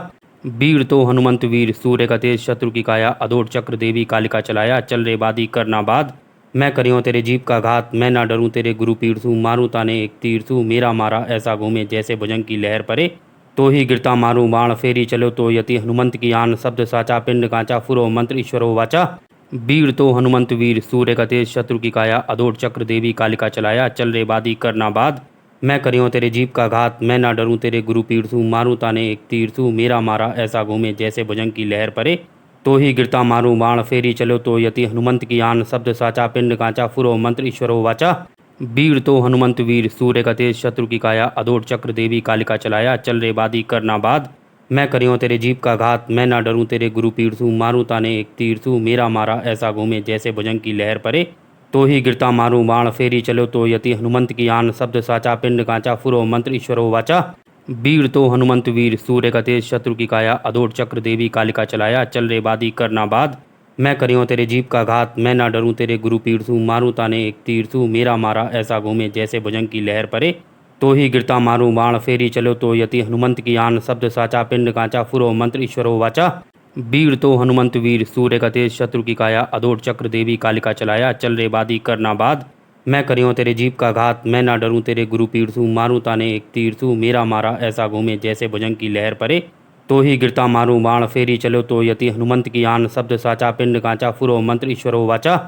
वीर तो हनुमंत वीर, सूर्य का तेज, शत्रु की काया, अदोट चक्र देवी कालिका चलाया, चल रे बादी करना बाद। मैं करियो तेरे जीप का घात, मैं ना डरूं तेरे गुरु पीर सू, मारूं ताने एक तीर सू, मेरा मारा ऐसा घूमे जैसे भुजंग की लहर परे। तो ही गिरता मारूं बाण, फेरी चलो तो यति हनुमंत की आन, शब्द साचा पिंड कांचा, फुरो मंत्र ईश्वरो वाचा। वीर तो हनुमंत वीर, सूर्य का तेज, शत्रु की काया, अदोट चक्र देवी कालिका चलाया, चल रे बादी करना बाद। मैं करियो तेरे जीप का घात, मैं ना डरूं तेरे गुरु पीर सू, मारूं ताने एक तीर सू, मेरा मारा ऐसा घूमे जैसे भुजंग की लहर परे। तो ही गिरता मारूं बाण, फेरी चलो तो यति हनुमंत की आन, शब्द साचा पिंड कांचा, फुरो मंत्र ईश्वरो वाचा। वीर तो हनुमंत वीर, सूर्य का तेज, शत्रु की काया, अदोट चक्र देवी कालिका चलाया, चल रे बादी करना बाद। मैं करियो तेरे जीप का घात, मैं ना डरूं तेरे गुरु पीर सू, मारूं ताने एक तीर सू, मेरा मारा ऐसा घूमे जैसे भुजंग की लहर परे। तो ही गिरता मारूं बाण, फेरी चलो तो यति हनुमंत की आन, शब्द साचा पिंड कांचा, फुरो मंत्र ईश्वरो वाचा। वीर तो हनुमंत वीर, सूर्य का तेज, शत्रु की काया, अदोट चक्र देवी कालिका चलाया, चल रे बादी करना बाद। मैं करियो तेरे जीप का घात, मैं ना डरूं तेरे गुरु पीर सू, मारूं ताने एक तीर सू, मेरा मारा ऐसा घूमे जैसे भुजंग की लहर परे। तो ही गिरता मारूं बाण, फेरी चलो तो यति हनुमंत की आन, शब्द साचा पिंड कांचा, फुरो मंत्र ईश्वरो वाचा। वीर तो हनुमंत वीर, सूर्य का तेज, शत्रु की काया, अदोट चक्र देवी कालिका चलाया, चल रे बादी करना बाद। मैं करियो तेरे जीप का घात, मैं ना डरूं तेरे गुरु पीर सू, मारूं ताने एक तीर सू, मेरा मारा ऐसा घूमे जैसे भुजंग की लहर परे। तो ही गिरता मारूं बाण, फेरी चलो तो यति हनुमंत की आन, शब्द साचा पिंड कांचा, फुरो मंत्र ईश्वरो वाचा।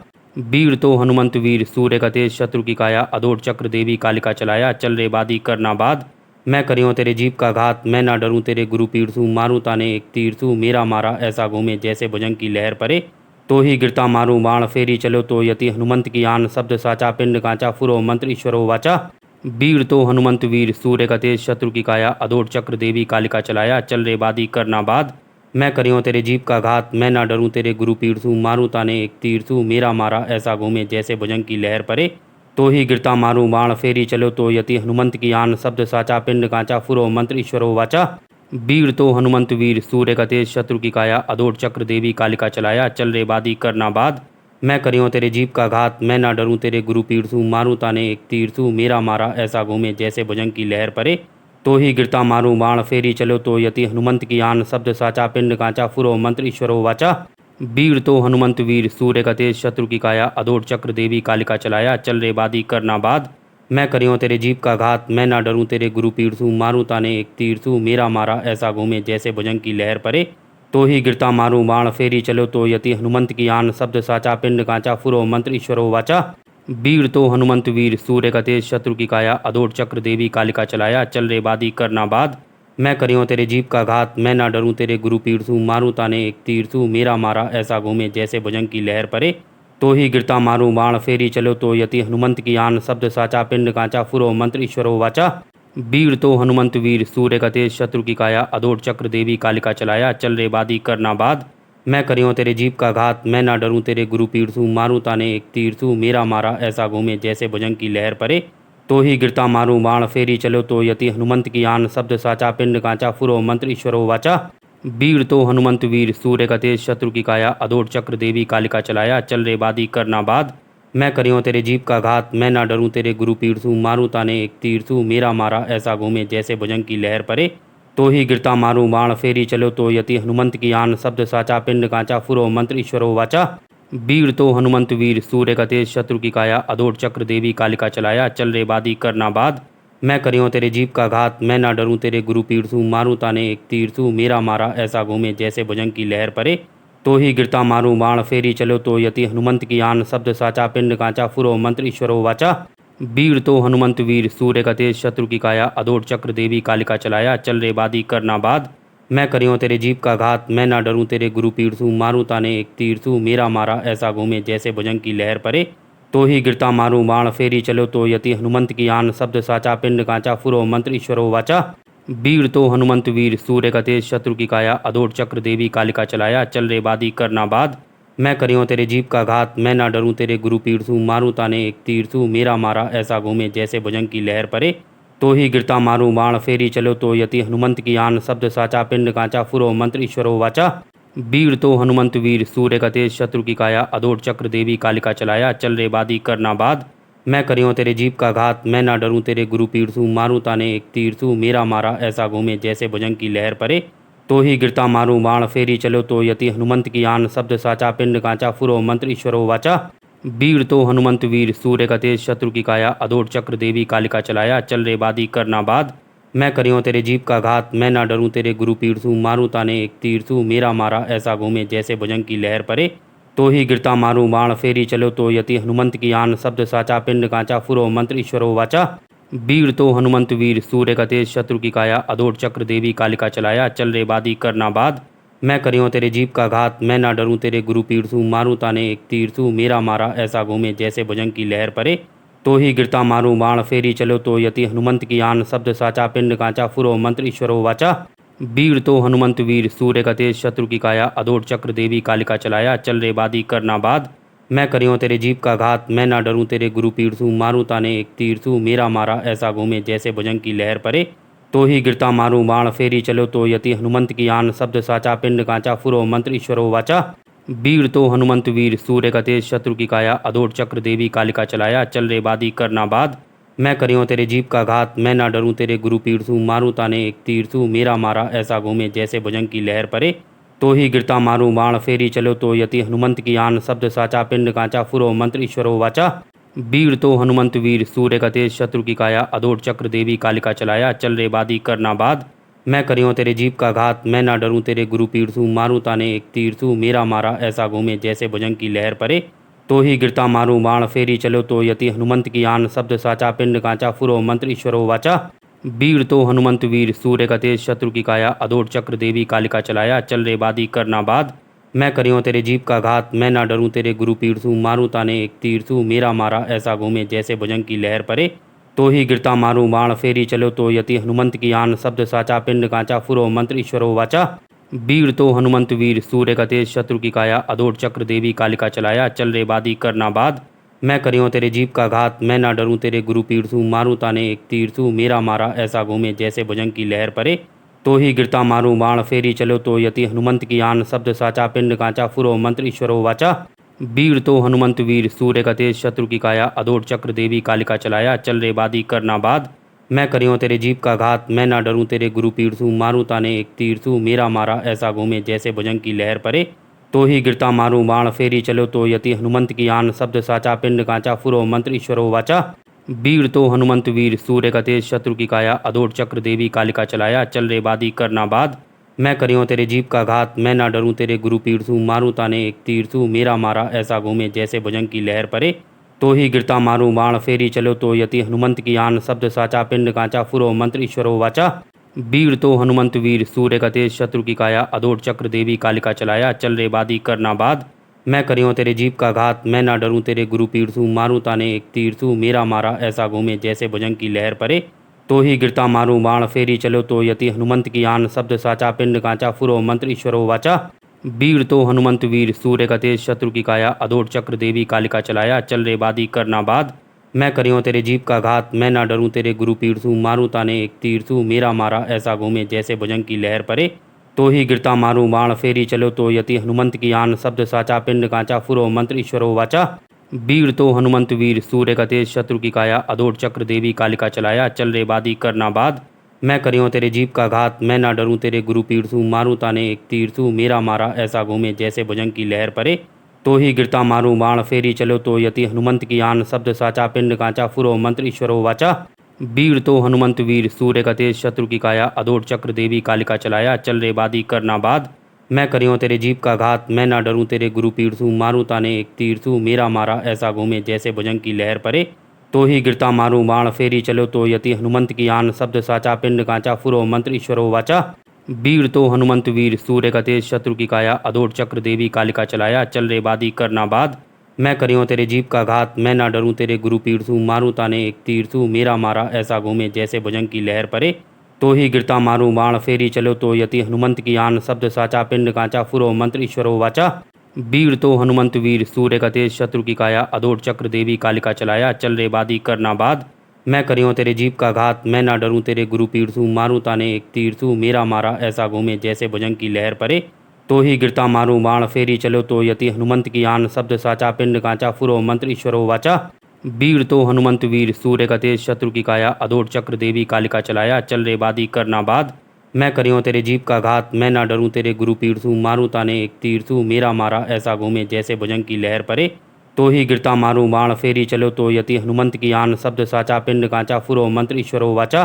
वीर तो हनुमंत वीर, सूर्य का तेज, शत्रु की काया, अदोट चक्र देवी कालिका चलाया, चल रे बादी करना बाद। मैं करियो तेरे जीप का घात, मैं ना डरूं तेरे गुरु पीर सू, मारूं ताने एक तीर सू, मेरा मारा ऐसा घूमे जैसे भुजंग की लहर परे। तो ही गिरता मारूं बाण, फेरी चलो तो यति हनुमंत की आन, शब्द साचा पिंड कांचा, फुरो मंत्र ईश्वरो वाचा। वीर तो हनुमंत वीर, सूर्य का तेज, शत्रु की काया, अदोट चक्र देवी कालिका चलाया, चल रे बादी करना बाद। मैं करियो तेरे जीप का घात, मैं ना डरूं तेरे गुरु पीर सू, मारूं ताने एक तीर सू, मेरा मारा ऐसा घूमे जैसे भुजंग की लहर परे। तो ही गिरता मारूं बाण, फेरी चलो तो यति हनुमंत की आन, शब्द साचा पिंड कांचा, फुरो मंत्र ईश्वरो वाचा। वीर तो हनुमंत वीर, सूर्य का तेज, शत्रु की काया, अदोट चक्र देवी कालिका चलाया, चल रे बादी करना बाद। मैं करियो तेरे जीप का घात, मैं ना डरूं तेरे गुरु पीर सू, मारूं ताने एक तीर सू, मेरा मारा ऐसा घूमे जैसे भुजंग की लहर परे। तो ही गिरता मारूं बाण, फेरी चलो तो यति हनुमंत की आन, शब्द साचा पिंड कांचा, फुरो मंत्र ईश्वरो वाचा। वीर तो हनुमंत वीर, सूर्य का तेज, शत्रु की काया, अदोट चक्र देवी कालिका चलाया, चल रे बादी करना बाद। मैं करियो तेरे जीप का घात, मैं ना डरूं तेरे गुरु पीर सू, मारूं ताने एक तीर सू, मेरा मारा ऐसा घूमे जैसे भुजंग की लहर परे। तो ही गिरता मारूं बाण, फेरी चलो तो यति हनुमंत की आन, शब्द साचा पिंड कांचा, फुरो मंत्र ईश्वरो वाचा। वीर तो हनुमंत वीर, सूर्य का तेज, शत्रु की काया, अदोट चक्र देवी कालिका चलाया, चल रे बादी करना बाद। मैं करियो तेरे जीप का घात, मैं ना डरूं तेरे गुरु पीर सू, मारूं ताने एक तीर सू, मेरा मारा ऐसा घूमे जैसे भुजंग की लहर परे। तो ही गिरता मारूं बाण, फेरी चलो तो यति हनुमंत की आन, शब्द साचा पिंड कांचा, फुरो मंत्र ईश्वरो वाचा। वीर तो हनुमंत वीर, सूर्य का तेज, शत्रु की काया, अदोट चक्र देवी कालिका चलाया, चल रे बादी करना बाद। मैं करियो तेरे जीप का घात, मैं ना डरूं तेरे गुरु पीर सू, मारूं ताने एक तीर सू, मेरा मारा ऐसा घूमे जैसे भुजंग की लहर परे। तो ही गिरता मारूं बाण, फेरी चलो तो यति हनुमंत की आन, शब्द साचा पिंड कांचा, फुरो मंत्र ईश्वरो वाचा। वीर तो हनुमंत वीर, सूर्य का तेज, शत्रु की काया, अदोट चक्र देवी कालिका चलाया, चल रे बादी करना बाद। मैं करियो तेरे जीप का घात, मैं ना डरूं तेरे गुरु पीर सू, मारूं ताने एक तीर सू, मेरा मारा ऐसा घूमे जैसे भुजंग की लहर परे। तो ही गिरता मारूं बाण, फेरी चलो तो यति हनुमंत की आन, शब्द साचा पिंड कांचा, फुरो मंत्र ईश्वरो वाचा। वीर तो हनुमंत वीर, सूर्य का तेज, शत्रु की काया, अदोट चक्र देवी कालिका चलाया, चल रे बादी करना बाद। मैं करियो तेरे जीप का घात, मैं ना डरूं तेरे गुरु पीर सू, मारूं ताने एक तीर सू, मेरा मारा ऐसा घूमे जैसे भुजंग की लहर परे। तो ही गिरता मारूं बाण, फेरी चलो तो यति हनुमंत की आन, शब्द साचा पिंड कांचा, फुरो मंत्र ईश्वरो वाचा। वीर तो हनुमंत वीर, सूर्य का तेज, शत्रु की काया, अदोट चक्र देवी कालिका चलाया, चल रे बादी करना बाद। मैं करियो तेरे जीप का घात, मैं ना डरूं तेरे गुरु पीर सू, मारूं ताने एक तीर सू, मेरा मारा ऐसा घूमे जैसे भुजंग की लहर परे। तो ही गिरता मारूं बाण, फेरी चलो तो यति हनुमंत की आन, शब्द साचा पिंड कांचा, फुरो मंत्र ईश्वरो वाचा। वीर तो हनुमंत वीर सूर्य का तेज शत्रु की काया अदोट चक्र देवी कालिका चलाया चल रे बादी करना बाद मैं करियो तेरे जीप का घात मैं ना डरूं तेरे गुरु पीर सूं मारूं ताने एक तीर सूं मेरा मारा ऐसा घूमे जैसे भुजंग की लहर परे तो ही गिरता मारूं बाण फेरी चलो तो यति हनुमंत की आन शब्द साचा पिंड कांचा फुरो मंत्र ईश्वरो वाचा वीर तो हनुमंत वीर सूर्य का तेज शत्रु की काया अदोट चक्र देवी कालिका चलाया चल रे बादी करना बाद मैं करियो तेरे जीप का घात मैं ना डरूं तेरे गुरु पीर सूं मारूं ताने एक तीर सूं मेरा मारा ऐसा घूमे जैसे भुजंग की लहर परे तो ही गिरता मारूं बाण फेरी चलो तो यति हनुमंत की आन शब्द साचा पिंड कांचा फुरो मंत्र ईश्वरो वाचा वीर तो हनुमंत वीर सूर्य का तेज शत्रु की काया अदोट चक्र देवी कालिका चलाया चल रे बादी करना बाद मैं करियो तेरे जीप का घात मैं ना डरूं तेरे गुरु पीर सूं मारूं ताने एक तीर सूं मेरा मारा ऐसा घूमे जैसे भुजंग की लहर परे तो ही गिरता मारूं बाण फेरी चलो तो यति हनुमंत की आन शब्द साचा पिंड कांचा फुरो मंत्र ईश्वरो वाचा वीर तो हनुमंत वीर सूर्य का तेज शत्रु की काया अदोट चक्र देवी कालिका चलाया चल रे बादी करना बाद मैं करियो तेरे जीप का घात मैं ना डरूं तेरे गुरु पीर सूं मारूं ताने एक तीर सूं मेरा मारा ऐसा घूमे जैसे भुजंग की लहर परे तो ही गिरता मारूं बाण फेरी चलो तो यति हनुमंत की आन शब्द साचा पिंड कांचा फुरो मंत्र ईश्वरो वाचा वीर तो हनुमंत वीर सूर्य का तेज शत्रु की काया अदोट चक्र देवी कालिका चलाया चल रे बादी करना बाद मैं करियो तेरे जीप का घात मैं ना डरूं तेरे गुरु पीर सूं मारूं ताने एक तीर सूं मेरा मारा ऐसा घूमे जैसे भुजंग की लहर परे तो ही गिरता मारूं बाण फेरी चलो तो यति हनुमंत की आन शब्द साचा पिंड कांचा फुरो मंत्र ईश्वरो वाचा वीर तो हनुमंत वीर सूर्य का तेज शत्रु की काया अदोट चक्र देवी कालिका चलाया चल रे बादी करना बाद मैं करियो तेरे जीप का घात मैं ना डरूं तेरे गुरु पीर सूं मारूं ताने एक तीर सूं मेरा मारा ऐसा घूमे जैसे भुजंग की लहर परे तो ही गिरता मारूं बाण फेरी चलो तो यति हनुमंत की आन शब्द साचा पिंड कांचा फुरो मंत्र ईश्वरो वाचा वीर तो हनुमंत वीर सूर्य का तेज शत्रु की काया अदोट चक्र देवी कालिका चलाया चल रे बादी करना बाद मैं करियो तेरे जीप का घात मैं ना डरूं तेरे गुरु पीर सूं मारूं ताने एक तीर सूं मेरा मारा ऐसा घूमे जैसे भुजंग की लहर परे तो ही गिरता मारूं बाण फेरी चलो तो यति हनुमंत की आन शब्द साचा पिंड कांचा फुरो मंत्र ईश्वरो वाचा वीर तो हनुमंत वीर सूर्य का तेज शत्रु की काया अदोट चक्र देवी कालिका चलाया चल रे बादी करना बाद मैं करियो तेरे जीप का घात मैं ना डरूं तेरे गुरु पीर सूं मारूं ताने एक तीर सूं मेरा मारा ऐसा घूमे जैसे भुजंग की लहर परे तो ही गिरता मारूं बाण फेरी चलो तो यति हनुमंत की आन शब्द साचा पिंड कांचा फुरो मंत्र ईश्वरो वाचा वीर तो हनुमंत वीर सूर्य का तेज शत्रु की काया अदोट चक्र देवी कालिका चलाया चल रे बादी करना बाद मैं करियो तेरे जीप का घात मैं ना डरूं तेरे गुरु पीर सूं मारूं ताने एक तीर सूं मेरा मारा ऐसा घूमे जैसे भुजंग की लहर परे तो ही गिरता मारूं बाण फेरी चलो तो यति हनुमंत की आन शब्द साचा पिंड कांचा फुरो मंत्र ईश्वरो वाचा वीर तो हनुमंत वीर सूर्य का तेज शत्रु की काया अदोट चक्र देवी कालिका चलाया चल रे बादी करना बाद मैं करियो तेरे जीप का घात मैं ना डरूं तेरे गुरु पीर सूं मारूं ताने एक तीर सूं मेरा मारा ऐसा घूमे जैसे भुजंग की लहर परे तो ही गिरता मारूं बाण फेरी चलो तो यति हनुमंत की आन शब्द साचा पिंड कांचा फुरो मंत्र ईश्वरो वाचा वीर तो हनुमंत वीर सूर्य का तेज शत्रु की काया अदोट चक्र देवी कालिका चलाया चल रे बादी करना बाद मैं करियो तेरे जीप का घात मैं ना डरूं तेरे गुरु पीर सूं मारूं ताने एक तीर सूं मेरा मारा ऐसा घूमे जैसे भुजंग की लहर परे तो ही गिरता मारूं बाण फेरी चलो तो यति हनुमंत की आन शब्द साचा पिंड कांचा फुरो मंत्र ईश्वरो वाचा वीर तो हनुमंत वीर सूर्य का तेज शत्रु की काया अदोट चक्र देवी कालिका चलाया चल रे बादी करना बाद मैं करियो तेरे जीप का घात मैं ना डरूं तेरे गुरु पीर सूं मारूं ताने एक तीर सूं मेरा मारा ऐसा घूमे जैसे भुजंग की लहर परे तो ही गिरता मारूं बाण फेरी चलो तो यति हनुमंत की आन शब्द साचा पिंड कांचा फुरो मंत्र ईश्वरो वाचा वीर तो हनुमंत वीर सूर्य का तेज शत्रु की काया अदोट चक्र देवी कालिका चलाया चल रे बादी करना बाद मैं करियो तेरे जीप का घात मैं ना डरूं तेरे गुरु पीर सूं मारूं ताने एक तीर सूं मेरा मारा ऐसा घूमे जैसे भुजंग की लहर परे तो ही गिरता मारूं बाण फेरी चलो तो यति हनुमंत की आन शब्द साचा पिंड कांचा फुरो मंत्र ईश्वरो वाचा वीर तो हनुमंत वीर सूर्य का तेज शत्रु की काया अदोट चक्र देवी कालिका चलाया चल रे बादी करना बाद मैं करियो तेरे जीप का घात मैं ना डरूं तेरे गुरु पीर सूं मारूं ताने एक तीर सूं मेरा मारा ऐसा घूमे जैसे भुजंग की लहर परे तो ही गिरता मारूं बाण फेरी चलो तो यति हनुमंत की आन शब्द साचा पिंड कांचा फुरो मंत्र ईश्वरो वाचा वीर तो हनुमंत वीर सूर्य का तेज शत्रु की काया अदोट चक्र देवी कालिका चलाया चल रे बादी करना बाद मैं करियो तेरे जीप का घात मैं ना डरूं तेरे गुरु पीर सूं मारूं ताने एक तीर सूं मेरा मारा ऐसा घूमे जैसे भुजंग की लहर परे तो ही गिरता मारूं बाण फेरी चलो तो यति हनुमंत की आन शब्द साचा पिंड कांचा फुरो मंत्र ईश्वरो वाचा वीर तो हनुमंत वीर सूर्य का तेज शत्रु की काया अदोट चक्र देवी कालिका चलाया चल रे बादी करना बाद मैं करियो तेरे जीप का घात मैं ना डरूं तेरे गुरु पीर सूं मारूं ताने एक तीर सूं मेरा मारा ऐसा घूमे जैसे भुजंग की लहर परे तो ही गिरता मारूं बाण फेरी चलो तो यति हनुमंत की आन शब्द साचा पिंड कांचा फुरो मंत्र ईश्वरो वाचा। वीर तो हनुमंत वीर सूर्य का तेज शत्रु की काया अदोट चक्र देवी कालिका चलाया चल रे बादी करना बाद। मैं करियो तेरे जीप का घात मैं ना डरूं तेरे गुरु पीर थू मारूं ताने एक तीर थू मेरा मारा ऐसा घूमे जैसे भुजंग की लहर परे। तो ही गिरता मारूं बाण फेरी चलो तो यति हनुमंत की आन शब्द साचा पिंड कांचा फुरो मंत्र ईश्वरो वाचा। वीर तो हनुमंत वीर सूर्य का तेज शत्रु की काया अदोट चक्र देवी कालिका चलाया चल रे बादी करना बाद। मैं करियो तेरे जीप का घात मैं ना डरूं तेरे गुरु पीर थू मारूं ताने एक तीर थू मेरा मारा ऐसा घूमे जैसे भुजंग की लहर परे। तो ही गिरता मारूं बाण फेरी चलो तो यति हनुमंत की आन शब्द साचा पिंड कांचा फुरो मंत्र ईश्वरो वाचा।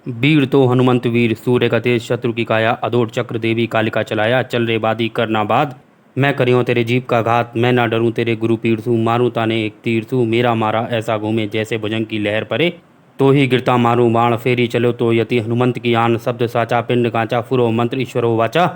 वीर तो हनुमंत वीर सूर्य का तेज शत्रु की काया अदोट चक्र देवी कालिका चलाया चल रे बादी करना बाद। मैं करियो तेरे जीप का घात मैं ना डरूं तेरे गुरु पीर थू मारूं ताने एक तीर थू मेरा मारा ऐसा घूमे जैसे भुजंग की लहर परे। तो ही गिरता मारूं बाण फेरी चलो तो यति हनुमंत की आन शब्द साचा पिंड कांचा फुरो मंत्र ईश्वरो वाचा।